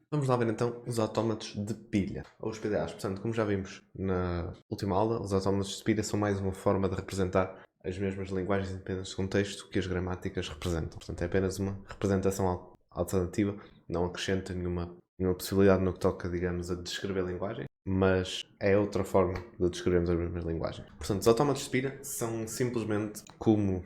Vamos lá ver então os autómatos de pilha, ou os PDAs. Portanto, como já vimos na última aula, os autómatos de pilha são mais uma forma de representar as mesmas linguagens independentes de contexto que as gramáticas representam. Portanto, é apenas uma representação alternativa, não acrescenta nenhuma possibilidade no que toca, digamos, a descrever a linguagem, mas é outra forma de descrevermos as mesmas linguagens. Portanto, os autómatos de pilha são simplesmente como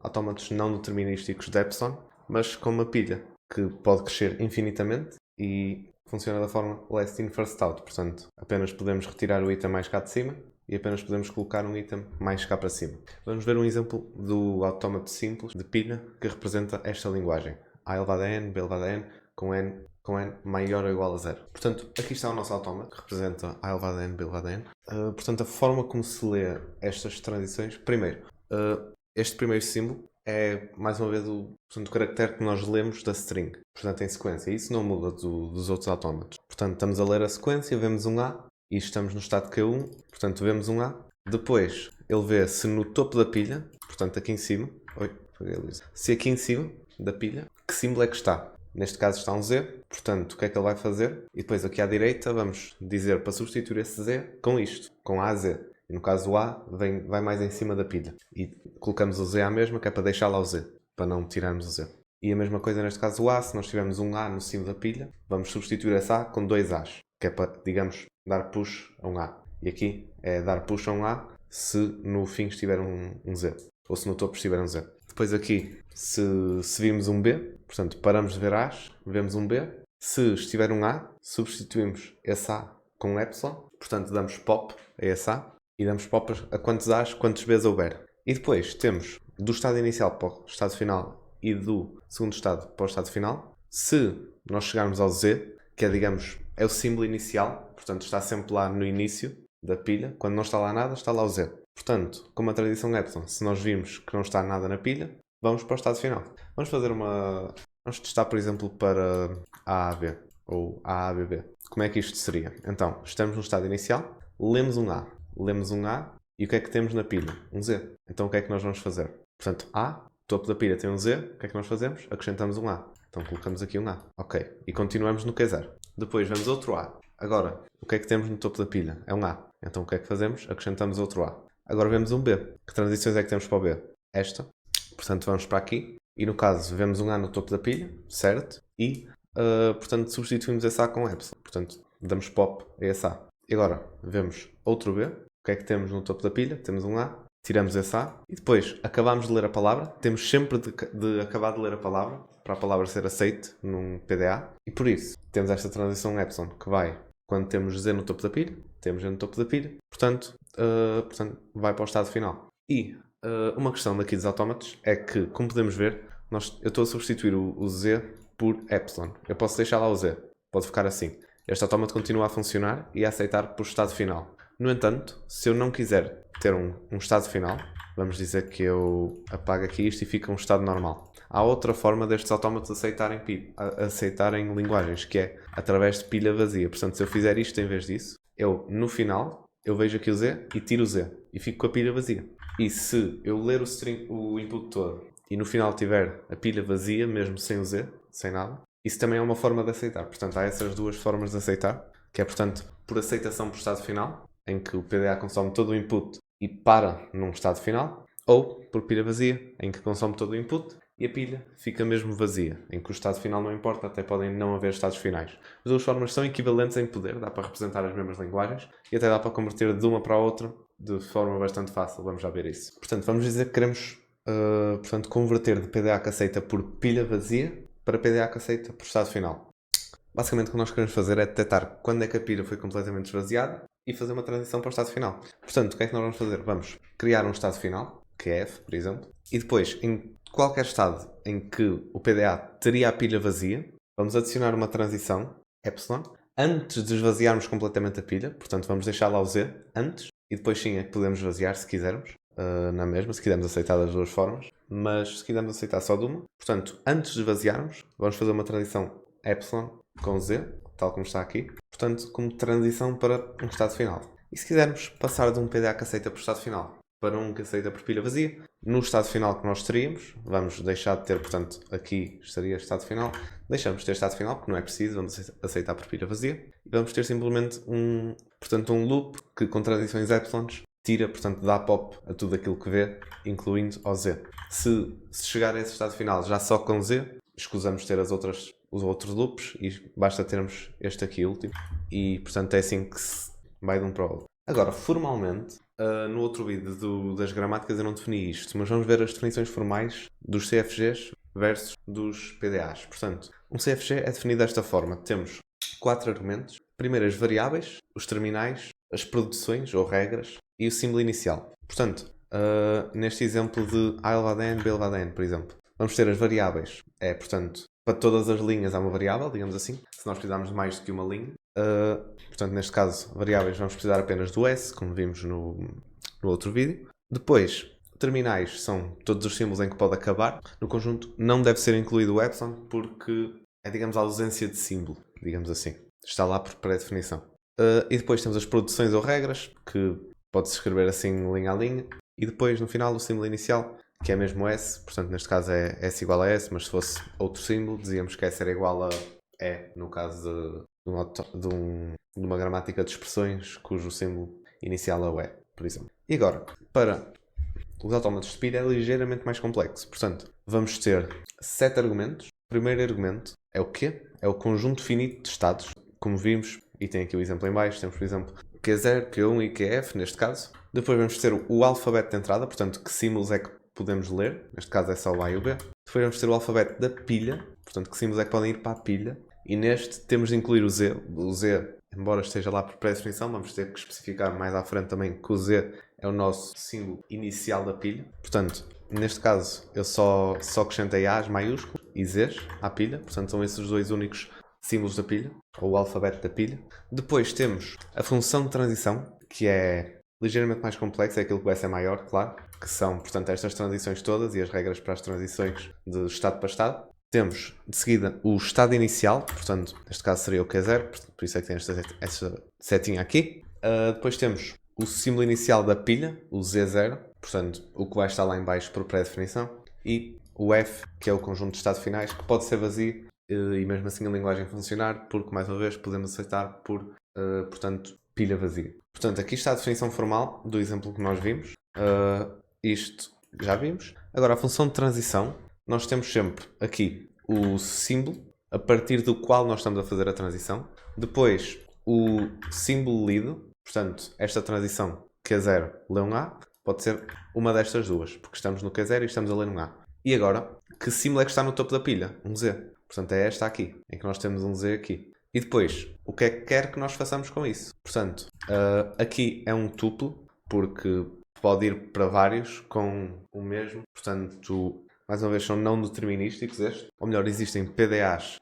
autómatos não determinísticos de Epsilon, mas com uma pilha que pode crescer infinitamente e funciona da forma last in first out. Portanto, apenas podemos retirar o item mais cá de cima e apenas podemos colocar um item mais cá para cima. Vamos ver um exemplo do autómato simples de pilha que representa esta linguagem. A elevado a n, b elevado a n, com n maior ou igual a zero. Portanto, aqui está o nosso autómato que representa a elevado a n, b elevado a n. Portanto, a forma como se lê estas transições, primeiro, este primeiro símbolo é, mais uma vez, o caractere que nós lemos da string, portanto, em sequência. Isso não muda dos outros autómatos. Portanto, estamos a ler a sequência, vemos um A e estamos no estado Q1, portanto, vemos um A. Depois, ele vê se no topo da pilha, portanto, aqui em cima, se aqui em cima da pilha, que símbolo é que está. Neste caso está um Z, portanto, o que é que ele vai fazer? E depois, aqui à direita, vamos dizer para substituir esse Z com isto, com AZ. E no caso o A vai mais em cima da pilha. E colocamos o Z à mesma, que é para deixar lá o Z, para não tirarmos o Z. E a mesma coisa neste caso o A, se nós tivermos um A no cimo da pilha, vamos substituir esse A com dois A's, que é para, digamos, dar push a um A. E aqui é dar push a um A se no fim estiver um Z, ou se no topo estiver um Z. Depois aqui, se virmos um B, portanto paramos de ver A's, vemos um B. Se estiver um A, substituímos esse A com um Epsilon, portanto damos pop a esse A, e damos pop a quantos A's, quantos B's houver. E depois temos do estado inicial para o estado final e do segundo estado para o estado final. Se nós chegarmos ao Z, que é, digamos, é o símbolo inicial, portanto está sempre lá no início da pilha, quando não está lá nada, está lá o Z. Portanto, como a tradição Epsilon, se nós virmos que não está nada na pilha, vamos para o estado final. Vamos testar, por exemplo, para AAB ou AABB. Como é que isto seria? Então, estamos no estado inicial, lemos um A e o que é que temos na pilha? Um Z. Então o que é que nós vamos fazer? Portanto, A, topo da pilha tem um Z, o que é que nós fazemos? Acrescentamos um A. Então colocamos aqui um A. Ok. E continuamos no Q0. Depois vemos outro A. Agora, o que é que temos no topo da pilha? É um A. Então o que é que fazemos? Acrescentamos outro A. Agora vemos um B. Que transições é que temos para o B? Esta. Portanto, vamos para aqui. E no caso, vemos um A no topo da pilha, certo? E, portanto, substituímos esse A com Epsilon. Portanto, damos pop a esse A. E agora, vemos outro B. O que é que temos no topo da pilha? Temos um A. Tiramos esse A. E depois, acabamos de ler a palavra. Temos sempre de acabar de ler a palavra para a palavra ser aceite num PDA. E por isso, temos esta transição Epsilon que vai quando temos Z no topo da pilha. Temos Z no topo da pilha. Portanto, vai para o estado final. E uma questão daqui dos autómatos é que, como podemos ver, eu estou a substituir o Z por Epsilon. Eu posso deixar lá o Z. Pode ficar assim. Este autómato continua a funcionar e a aceitar por estado final. No entanto, se eu não quiser ter um estado final, vamos dizer que eu apago aqui isto e fica um estado normal. Há outra forma destes autómatos aceitarem linguagens, que é através de pilha vazia. Portanto, se eu fizer isto em vez disso, no final, eu vejo aqui o Z e tiro o Z e fico com a pilha vazia. E se eu ler o input todo e no final tiver a pilha vazia, mesmo sem o Z, sem nada, isso também é uma forma de aceitar. Portanto, há essas duas formas de aceitar, que é, portanto, por aceitação por estado final, em que o PDA consome todo o input e para num estado final, ou por pilha vazia, em que consome todo o input e a pilha fica mesmo vazia, em que o estado final não importa, até podem não haver estados finais. As duas formas são equivalentes em poder, dá para representar as mesmas linguagens e até dá para converter de uma para a outra de forma bastante fácil, vamos já ver isso. Portanto, vamos dizer que queremos converter de PDA que aceita por pilha vazia para PDA que aceita por estado final. Basicamente o que nós queremos fazer é detectar quando é que a pilha foi completamente esvaziada e fazer uma transição para o estado final. Portanto, o que é que nós vamos fazer? Vamos criar um estado final, que é F, por exemplo, e depois, em qualquer estado em que o PDA teria a pilha vazia, vamos adicionar uma transição, epsilon, antes de esvaziarmos completamente a pilha, portanto vamos deixar lá o Z antes, e depois sim é que podemos esvaziar se quisermos, na mesma, se quisermos aceitar das duas formas, mas se quisermos aceitar só de uma, portanto, antes de esvaziarmos, vamos fazer uma transição epsilon com Z, tal como está aqui, portanto, como transição para um estado final. E se quisermos passar de um PDA que aceita para o estado final para um que aceita por pilha vazia. No estado final que nós teríamos, vamos deixar de ter, portanto, aqui estaria estado final. Deixamos de ter estado final, porque não é preciso, vamos aceitar por pilha vazia. E vamos ter simplesmente um loop que com transições epsilons tira, portanto, dá pop a tudo aquilo que vê, incluindo ao Z. Se chegar a esse estado final já só com Z, escusamos ter os outros loops e basta termos este aqui último. E, portanto, é assim que se vai de um para o outro. Agora, formalmente, no outro vídeo das gramáticas eu não defini isto, mas vamos ver as definições formais dos CFGs versus dos PDAs. Portanto, um CFG é definido desta forma. Temos 4 argumentos. Primeiro as variáveis, os terminais, as produções ou regras e o símbolo inicial. Portanto, neste exemplo de A elevado a N, B elevado a N, por exemplo, vamos ter as variáveis. Portanto, para todas as linhas há uma variável, digamos assim, se nós precisarmos de mais do que uma linha. Portanto, neste caso, variáveis, vamos precisar apenas do S, como vimos no outro vídeo. Depois, terminais são todos os símbolos em que pode acabar. No conjunto não deve ser incluído o epsilon porque é, digamos, a ausência de símbolo, digamos assim. Está lá por pré-definição. E depois temos as produções ou regras, que pode-se escrever assim linha a linha. E depois, no final, o símbolo inicial, que é mesmo S. Portanto, neste caso é S igual a S, mas se fosse outro símbolo, dizíamos que S era igual a E, no caso de uma gramática de expressões cujo símbolo inicial é o E, por exemplo. E agora, para os autómatos de pilha é ligeiramente mais complexo. Portanto, vamos ter 7 argumentos. O primeiro argumento é o quê? É o conjunto finito de estados. Como vimos, e tem aqui o exemplo em baixo, temos, por exemplo, Q0, Q1 e QF, neste caso. Depois vamos ter o alfabeto de entrada, portanto, que símbolos é que podemos ler. Neste caso é só o A e o B. Depois vamos ter o alfabeto da pilha, portanto, que símbolos é que podem ir para a pilha. E neste temos de incluir o Z. O Z, embora esteja lá por pré-definição, vamos ter que especificar mais à frente também que o Z é o nosso símbolo inicial da pilha. Portanto, neste caso, eu só acrescentei A's maiúsculos e Z's à pilha. Portanto, são esses os dois únicos símbolos da pilha, ou o alfabeto da pilha. Depois temos a função de transição, que é ligeiramente mais complexa, é aquilo que vai ser maior, claro, que são, portanto, estas transições todas e as regras para as transições de estado para estado. Temos, de seguida, o estado inicial, portanto, neste caso seria o Q0, por isso é que tem esta setinha aqui. Depois temos o símbolo inicial da pilha, o Z0, portanto, o que vai estar lá em baixo por pré-definição. E o F, que é o conjunto de estados finais, que pode ser vazio e mesmo assim a linguagem funcionar, porque, mais uma vez, podemos aceitar por, portanto, pilha vazia. Portanto, aqui está a definição formal do exemplo que nós vimos. Isto já vimos. Agora, a função de transição, nós temos sempre aqui o símbolo a partir do qual nós estamos a fazer a transição. Depois, o símbolo lido, portanto, esta transição Q0 lê um A, pode ser uma destas duas, porque estamos no Q0 e estamos a ler um A. E agora, que símbolo é que está no topo da pilha? Um Z. Portanto, é esta aqui, em que nós temos um Z aqui. E depois, o que é que quer que nós façamos com isso? Portanto, aqui é um tuplo, porque pode ir para vários com o mesmo. Portanto, mais uma vez, são não determinísticos estes. Ou melhor, existem PDAs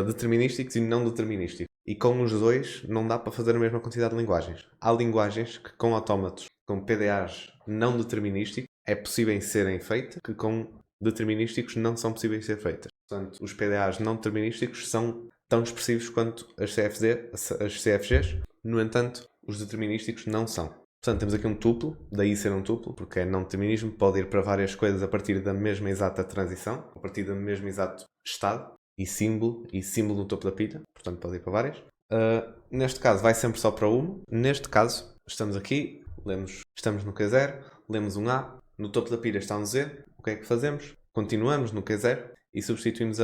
determinísticos e não determinísticos. E com os dois não dá para fazer a mesma quantidade de linguagens. Há linguagens que com autómatos, com PDAs não determinísticos, é possível serem feitas, que com determinísticos não são possíveis de ser feitas. Portanto, os PDAs não determinísticos são tão expressivos quanto as CFGs. No entanto, os determinísticos não são. Portanto, temos aqui um tuplo, daí ser um tuplo, porque é não determinismo, pode ir para várias coisas a partir da mesma exata transição, a partir do mesmo exato estado, e símbolo no topo da pilha, portanto pode ir para várias. Neste caso vai sempre só para uma. Neste caso, estamos aqui, estamos no Q0, lemos um A, no topo da pilha está um Z, o que é que fazemos? Continuamos no Q0 e substituímos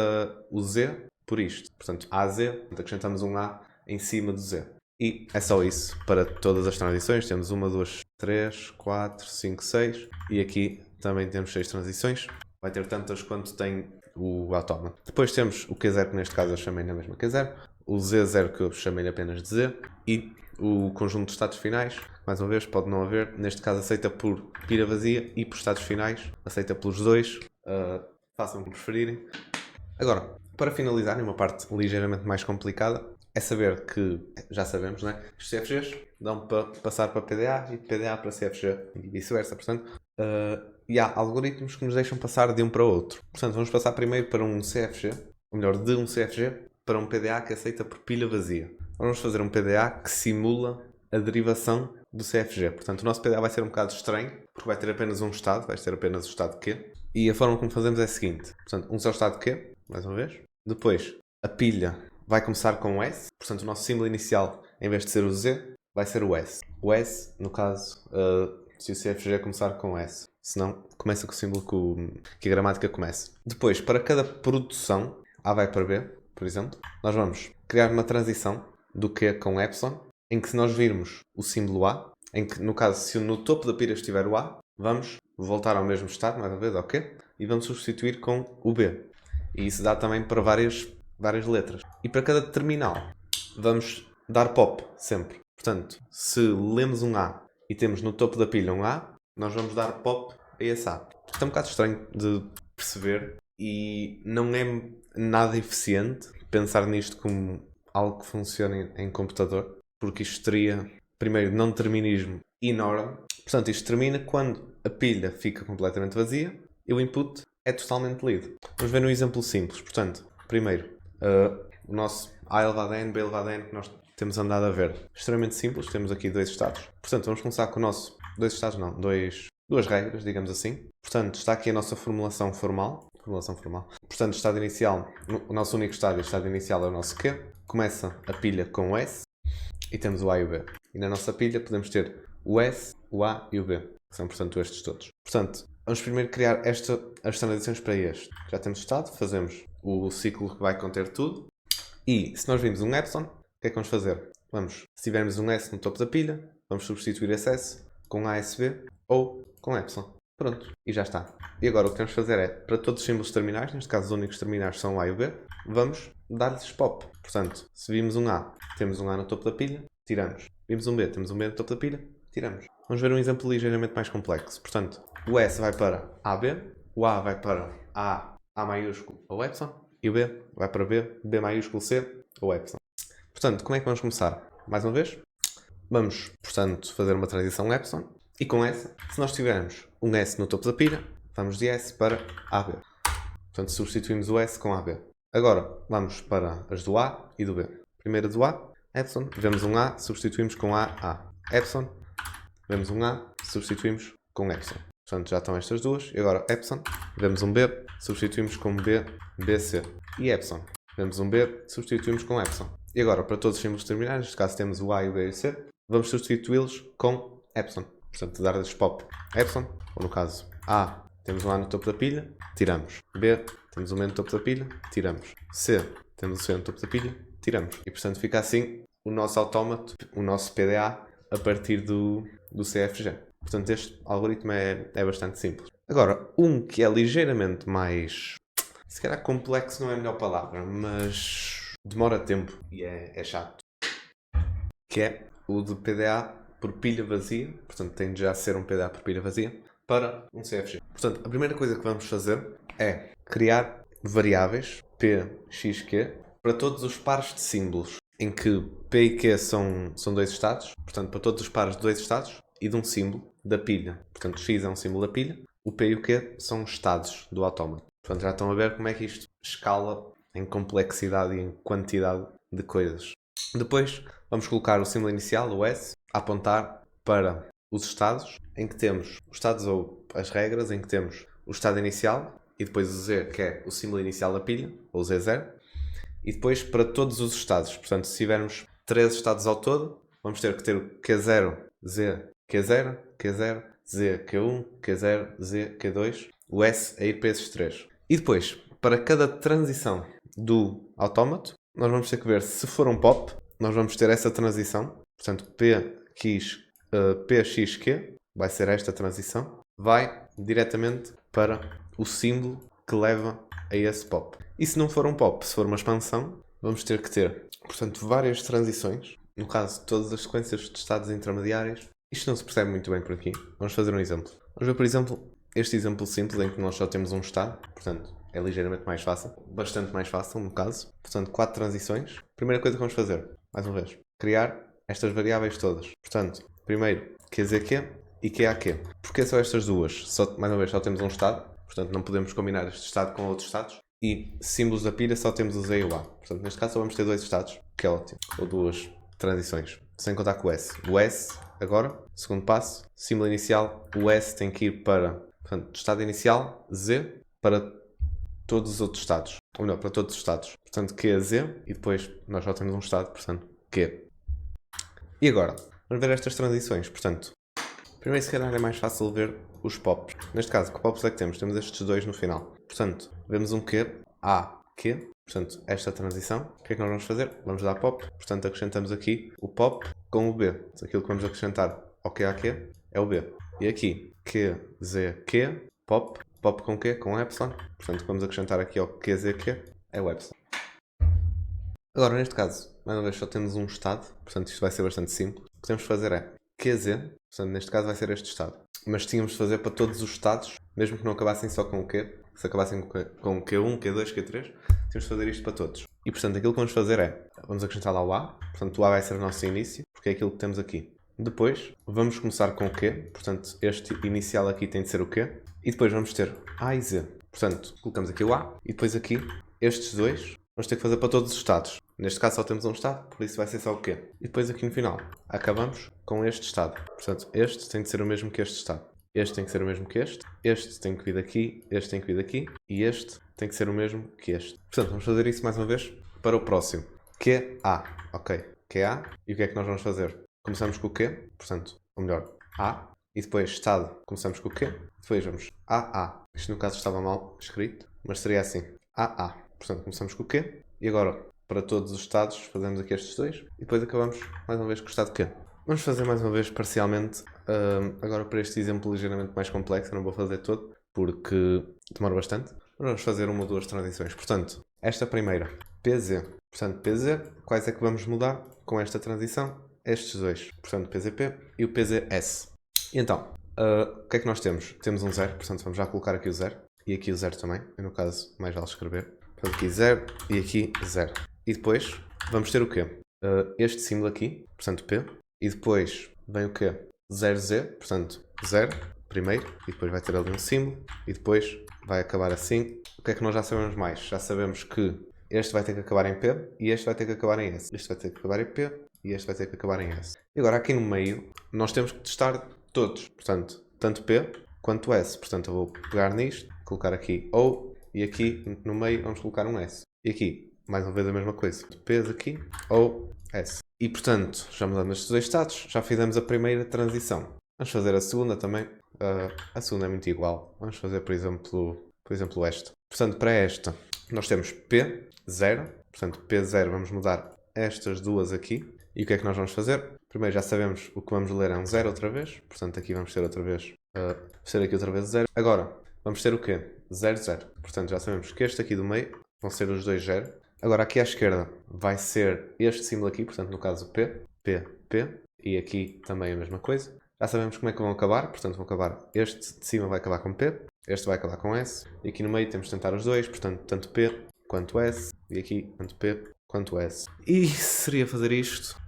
o Z por isto. Portanto, AZ, acrescentamos um A em cima do Z. E é só isso para todas as transições. Temos 1, 2, 3, 4, 5, 6. E aqui também temos 6 transições. Vai ter tantas quanto tem o autómato. Depois temos o Q0, que neste caso eu chamei na mesma Q0. O Z0, que eu chamei apenas de Z. E o conjunto de estados finais, mais uma vez, pode não haver. Neste caso aceita por pilha vazia e por estados finais. Aceita pelos dois. Façam como preferirem. Agora, para finalizar, uma parte ligeiramente mais complicada, é saber que, já sabemos, né? Os CFGs dão para passar para PDA e PDA para CFG e vice-versa. Portanto, e há algoritmos que nos deixam passar de um para o outro. Portanto, vamos passar primeiro para um CFG, ou melhor, de um CFG para um PDA que aceita por pilha vazia. Vamos fazer um PDA que simula a derivação do CFG. Portanto, o nosso PDA vai ser um bocado estranho, porque vai ter apenas um estado, vai ter apenas o estado Q. E a forma como fazemos é a seguinte. Portanto, vamos ao estado Q, mais uma vez. Depois, a pilha vai começar com o S. Portanto, o nosso símbolo inicial, em vez de ser o Z, vai ser o S. O S, no caso, se o CFG começar com S. Senão, começa com o símbolo que a gramática começa. Depois, para cada produção, A vai para B, por exemplo, nós vamos criar uma transição do Q com Epsilon, em que se nós virmos o símbolo A, em que, no caso, se no topo da pilha estiver o A, vamos voltar ao mesmo estado, mais uma vez, ao Q, e vamos substituir com o B. E isso dá também para várias letras. E para cada terminal, vamos dar pop, sempre. Portanto, se lemos um A e temos no topo da pilha um A, nós vamos dar pop a esse A. Isto é um bocado estranho de perceber e não é nada eficiente pensar nisto como algo que funcione em computador, porque isto teria, primeiro, não determinismo enorme. Portanto, isto termina quando a pilha fica completamente vazia e o input é totalmente lido. Vamos ver um exemplo simples. Portanto, primeiro, o nosso A elevado a N, B elevado a N, que nós temos andado a ver. Extremamente simples, temos aqui dois estados. Portanto, vamos começar com o nosso... duas regras, digamos assim. Portanto, está aqui a nossa formulação formal. Portanto, estado inicial, o nosso único estado inicial é o nosso Q. Começa a pilha com o S e temos o A e o B. E na nossa pilha podemos ter o S, o A e o B, que são, portanto, estes todos. Portanto, vamos primeiro criar as transições para este. Já temos estado, fazemos o ciclo que vai conter tudo. E se nós vimos um epsilon, o que é que vamos fazer? Se tivermos um S no topo da pilha, vamos substituir esse S com ASB ou com epsilon. Pronto, e já está. E agora o que temos de fazer é, para todos os símbolos terminais, neste caso os únicos terminais são o A e o B, vamos dar-lhes pop. Portanto, se vimos um A, temos um A no topo da pilha, tiramos. Vimos um B, temos um B no topo da pilha, tiramos. Vamos ver um exemplo ligeiramente mais complexo. Portanto, o S vai para AB, o A vai para A maiúsculo ou epsilon, e o B vai para B maiúsculo C ou epsilon. Portanto, como é que vamos começar? Mais uma vez, vamos, portanto, fazer uma transição epsilon, e com essa, se nós tivermos um S no topo da pilha, vamos de S para AB. Portanto, substituímos o S com AB. Agora, vamos para as do A e do B. Primeiro do A, epsilon, vemos um A, substituímos com A. Epsilon, vemos um A, substituímos com epsilon. Portanto, já estão estas duas. E agora, epsilon, vemos um B, substituímos com BC. E epsilon, vemos um B, substituímos com epsilon. E agora, para todos os símbolos terminais, neste caso temos o A e o B e o C, vamos substituí-los com epsilon. Portanto, dar-lhes pop epsilon, ou no caso A, temos um A no topo da pilha, tiramos. B, temos um B no topo da pilha, tiramos. C, temos um C no topo da pilha, tiramos. E portanto fica assim o nosso autómato, o nosso PDA, a partir do CFG. Portanto, este algoritmo é bastante simples. Agora, um que é ligeiramente mais... se calhar complexo não é a melhor palavra, mas demora tempo e é chato. Que é o de PDA por pilha vazia, portanto tem de já ser um PDA por pilha vazia, para um CFG. Portanto, a primeira coisa que vamos fazer é criar variáveis P, X, Q para todos os pares de símbolos, em que P e Q são dois estados, portanto para todos os pares de dois estados e de um símbolo da pilha. Portanto, X é um símbolo da pilha, o P e o Q são estados do autómato. Portanto, já estão a ver como é que isto escala em complexidade e em quantidade de coisas. Depois, vamos colocar o símbolo inicial, o S, a apontar para os estados em que temos os estados ou as regras em que temos o estado inicial e depois o Z, que é o símbolo inicial da pilha, ou Z0, e depois para todos os estados. Portanto, se tivermos 3 estados ao todo, vamos ter que ter o Q0, Z, Q0, Q0, Z, Q1, Q0, Z, Q2, o S a ir para esses 3. E depois, para cada transição do autómato, nós vamos ter que ver se for um pop, nós vamos ter essa transição. Portanto, PXQ, vai ser esta transição, vai diretamente para o símbolo que leva a esse pop. E se não for um pop, se for uma expansão, vamos ter que ter, portanto, várias transições, no caso, todas as sequências de estados intermediários. Isto não se percebe muito bem por aqui. Vamos fazer um exemplo. Vamos ver, por exemplo, este exemplo simples em que nós só temos um estado, portanto, é ligeiramente mais fácil, bastante mais fácil no caso. Portanto, 4 transições. Primeira coisa que vamos fazer, mais uma vez, criar estas variáveis todas. Portanto, primeiro, QZQ e QAQ. Porquê só estas duas? Mais uma vez, só temos um estado, portanto não podemos combinar este estado com outros estados. E símbolos da pilha só temos o Z e o A. Portanto, neste caso só vamos ter 2 estados, que é ótimo. Ou 2 transições. sem contar com o S. O S, agora, segundo passo, símbolo inicial, o S tem que ir para, portanto, estado inicial, Z, para todos os outros estados. Ou melhor, para todos os estados. Portanto, Q é Z, e depois nós só temos um estado, portanto, Q. E agora, vamos ver estas transições. Portanto, primeiro se calhar é mais fácil ver os pops. Neste caso, que pops é que temos? Temos estes dois no final. Portanto, vemos um Q, A, Q. Portanto, esta transição. O que é que nós vamos fazer? Vamos dar pop. Portanto, acrescentamos aqui o pop com o B. Aquilo que vamos acrescentar ao Q, A, Q é o B. E aqui, Q, Z, Q, pop. Pop com Q, com Epsilon. Portanto, vamos acrescentar aqui ao Q, Z, Q é o Epsilon. Agora, neste caso, mais uma vez só temos um estado. Portanto, isto vai ser bastante simples. O que temos de fazer é QZ. Portanto, neste caso vai ser este estado. Mas tínhamos de fazer para todos os estados, mesmo que não acabassem só com o Q. Se acabassem com o Q1, Q2, Q3, temos de fazer isto para todos. E, portanto, aquilo que vamos fazer é, vamos acrescentar lá o A. Portanto, o A vai ser o nosso início, porque é aquilo que temos aqui. Depois, vamos começar com o Q. Portanto, este inicial aqui tem de ser o Q. E depois vamos ter A e Z. Portanto, colocamos aqui o A. E depois aqui, estes dois, vamos ter que fazer para todos os estados. Neste caso só temos um estado, por isso vai ser só o Q. E depois aqui no final, acabamos com este estado. Portanto, este tem de ser o mesmo que este estado. Este tem que ser o mesmo que este. Este tem que vir daqui, este tem que vir daqui. E este tem que ser o mesmo que este. Portanto, vamos fazer isso mais uma vez para o próximo. QA. Ok. QA. E o que é que nós vamos fazer? Começamos com o Q. Portanto, ou melhor, A. E depois estado, começamos com o Q. Depois vamos AA. Isto no caso estava mal escrito, mas seria assim. AA. Portanto, começamos com o Q. E agora, para todos os estados, fazemos aqui estes dois. E depois acabamos mais uma vez com o estado Q. Vamos fazer mais uma vez parcialmente. Agora para este exemplo ligeiramente mais complexo, eu não vou fazer todo, porque demora bastante. Vamos fazer uma ou duas transições. Portanto, esta primeira, PZ. Portanto, PZ, quais é que vamos mudar com esta transição? Estes dois. Portanto, PZP e o PZS. E então, o que é que nós temos? Temos um 0, portanto vamos já colocar aqui o 0. E aqui o 0 também. E no caso, mais vale escrever. Portanto, aqui 0 e aqui 0. E depois, vamos ter o quê? Este símbolo aqui, portanto P. E depois vem o quê? 0Z, portanto 0, primeiro. E depois vai ter ali um símbolo. E depois vai acabar assim. O que é que nós já sabemos mais? Já sabemos que este vai ter que acabar em P e este vai ter que acabar em S. Este vai ter que acabar em P e este vai ter que acabar em S. E agora aqui no meio, nós temos que testar todos. Portanto, tanto P quanto S. Portanto, eu vou pegar nisto, colocar aqui O e aqui no meio vamos colocar um S. E aqui, mais uma vez a mesma coisa. P aqui, O, S. E portanto, já mudamos estes dois estados, já fizemos a primeira transição. Vamos fazer a segunda também. A segunda é muito igual. Vamos fazer, por exemplo esta. Portanto, para esta, nós temos P0. Portanto, P0, vamos mudar estas duas aqui. E o que é que nós vamos fazer? Primeiro já sabemos o que vamos ler é um 0 outra vez. Portanto, aqui vamos ter outra vez, ser aqui outra vez 0. Agora, vamos ter o quê? 0, 0. Portanto, já sabemos que este aqui do meio vão ser os dois 0. Agora, aqui à esquerda vai ser este símbolo aqui. Portanto, no caso P, P, P. E aqui também a mesma coisa. Já sabemos como é que vão acabar. Portanto, vão acabar. Este de cima vai acabar com P. Este vai acabar com S. E aqui no meio temos de tentar os dois. Portanto, tanto P quanto S. E aqui, tanto P quanto S. E seria fazer isto.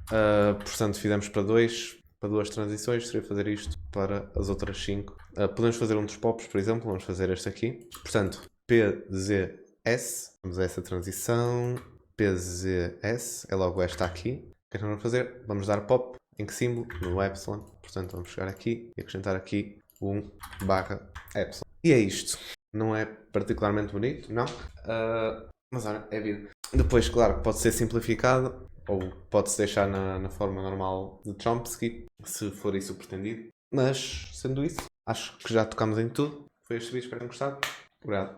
Portanto, fizemos para duas transições. Seria fazer isto para as outras 5. Podemos fazer um dos pops, por exemplo. Vamos fazer este aqui. Portanto, PZS. Vamos a essa transição. PZS. É logo esta aqui. O que é que nós vamos fazer? Vamos dar pop. Em que símbolo? No Epsilon. Portanto, vamos chegar aqui e acrescentar aqui 1/Epsilon. E é isto. Não é particularmente bonito, não. Mas olha, é vida. Depois, claro, pode ser simplificado ou pode-se deixar na forma normal de Chomsky, se for isso o pretendido. Mas, sendo isso, acho que já tocámos em tudo. Foi este vídeo, espero que tenham gostado. Obrigado.